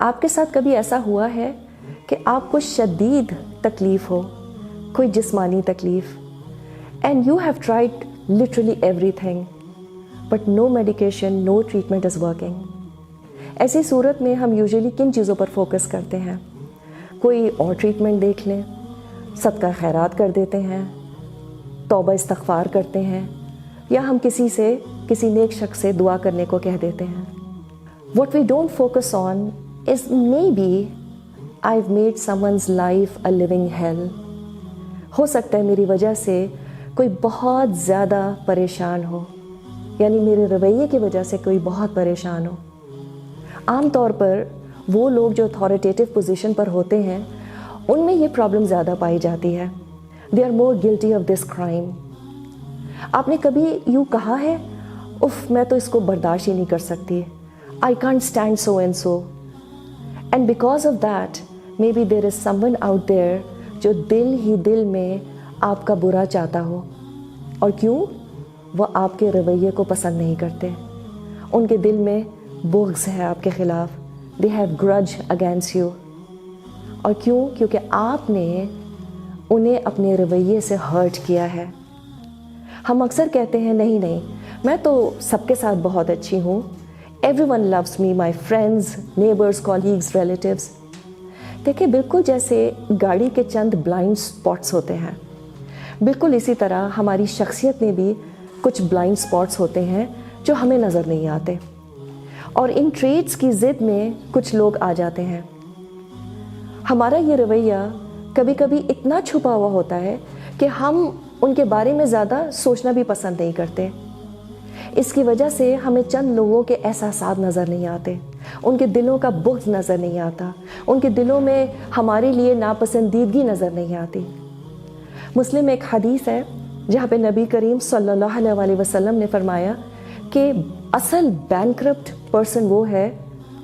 آپ کے ساتھ کبھی ایسا ہوا ہے کہ آپ کو شدید تکلیف ہو, کوئی جسمانی تکلیف, and you have tried literally everything but no medication, no treatment is working. ایسی صورت میں ہم یوزلی کن چیزوں پر فوکس کرتے ہیں؟ کوئی اور ٹریٹمنٹ دیکھ لیں, صدقہ خیرات کر دیتے ہیں, توبہ استغفار کرتے ہیں, یا ہم کسی نیک شخص سے دعا کرنے کو کہہ دیتے ہیں. What we don't focus on is maybe I've made someone's life a living hell. ہو سکتا ہے میری وجہ سے کوئی بہت زیادہ پریشان ہو, یعنی میرے رویے کی وجہ سے کوئی بہت پریشان ہو. عام طور پر وہ لوگ جو اتھارٹیٹیو پوزیشن پر ہوتے ہیں ان میں یہ پرابلم زیادہ پائی جاتی ہے. They are more guilty of this crime. آپ نے کبھی یوں کہا ہے, اف میں تو اس کو برداشت ہی نہیں کر سکتی, I can't stand so and so. And because of that, maybe there is someone out there جو دل ہی دل میں آپ کا برا چاہتا ہو. اور کیوں؟ وہ آپ کے رویے کو پسند نہیں کرتے. ان کے دل میں بغض ہے آپ کے خلاف. They have grudge against you. اور کیوں؟ کیونکہ آپ نے انہیں اپنے رویے سے ہرٹ کیا ہے. ہم اکثر کہتے ہیں نہیں, میں تو سب کے ساتھ بہت اچھی ہوں. Everyone loves me, my friends, neighbors, colleagues, relatives. دیکھیں, بالکل جیسے گاڑی کے چند بلائنڈ سپاٹس ہوتے ہیں, بالکل اسی طرح ہماری شخصیت میں بھی کچھ بلائنڈ سپاٹس ہوتے ہیں جو ہمیں نظر نہیں آتے, اور ان ٹریٹس کی ضد میں کچھ لوگ آ جاتے ہیں. ہمارا یہ رویہ کبھی کبھی اتنا چھپا ہوا ہوتا ہے کہ ہم ان کے بارے میں زیادہ سوچنا بھی پسند نہیں کرتے. اس کی وجہ سے ہمیں چند لوگوں کے احساسات نظر نہیں آتے, ان کے دلوں کا بغض نظر نہیں آتا, ان کے دلوں میں ہمارے لیے ناپسندیدگی نظر نہیں آتی. مسلم میں ایک حدیث ہے جہاں پہ نبی کریم صلی اللہ علیہ وسلم نے فرمایا کہ اصل بینکرپٹ پرسن وہ ہے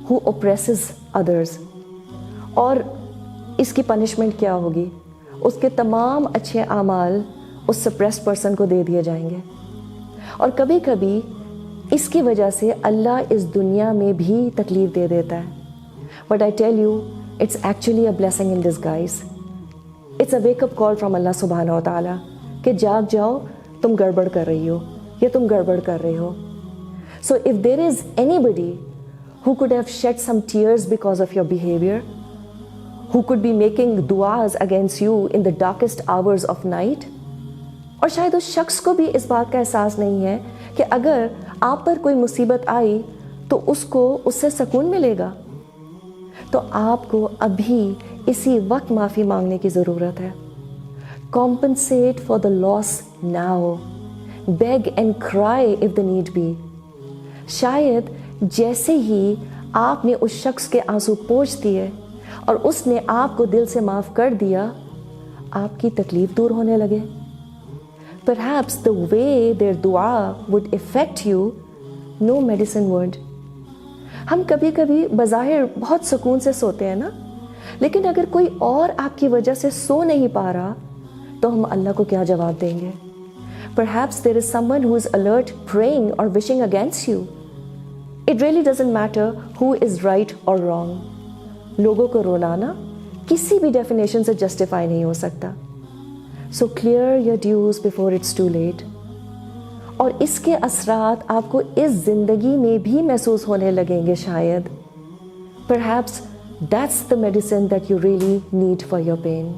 who oppresses others. اور اس کی پنشمنٹ کیا ہوگی؟ اس کے تمام اچھے اعمال اس سپریسڈ پرسن کو دے دیے جائیں گے. اور کبھی کبھی اس کی وجہ سے اللہ اس دنیا میں بھی تکلیف دے دیتا ہے. But I tell you, it's actually a blessing in disguise. It's a wake up call from Allah سبحانہ و تعالیٰ کہ جاگ جاؤ, تم گڑبڑ کر رہی ہو یا تم گڑبڑ کر رہے ہو. So if there is anybody who could have shed some tears because of your behavior, who could be making du'as against you in the darkest hours of night, اور شاید اس شخص کو بھی اس بات کا احساس نہیں ہے کہ اگر آپ پر کوئی مصیبت آئی تو اس کو اس سے سکون ملے گا, تو آپ کو ابھی اسی وقت معافی مانگنے کی ضرورت ہے. Compensate for the loss now. Beg and cry if the need be. شاید جیسے ہی آپ نے اس شخص کے آنسو پوچھ دیے اور اس نے آپ کو دل سے معاف کر دیا, آپ کی تکلیف دور ہونے لگے. Perhaps the way their dua would affect you, no medicine would. ہم کبھی کبھی بظاہر بہت سکون سے سوتے ہیں نا, لیکن اگر کوئی اور آپ کی وجہ سے سو نہیں پا رہا تو ہم اللہ کو کیا جواب دیں گے؟ Perhaps there is someone who is alert, praying or wishing against you. It really doesn't matter who is right or wrong. لوگوں کو رلانا کسی بھی ڈیفینیشن سے جسٹیفائی نہیں ہو سکتا. So clear your dues before it's too late. اور اس کے اثرات آپ کو اس زندگی میں بھی محسوس ہونے لگیں گے شاید. Perhaps that's the medicine that you really need for your pain.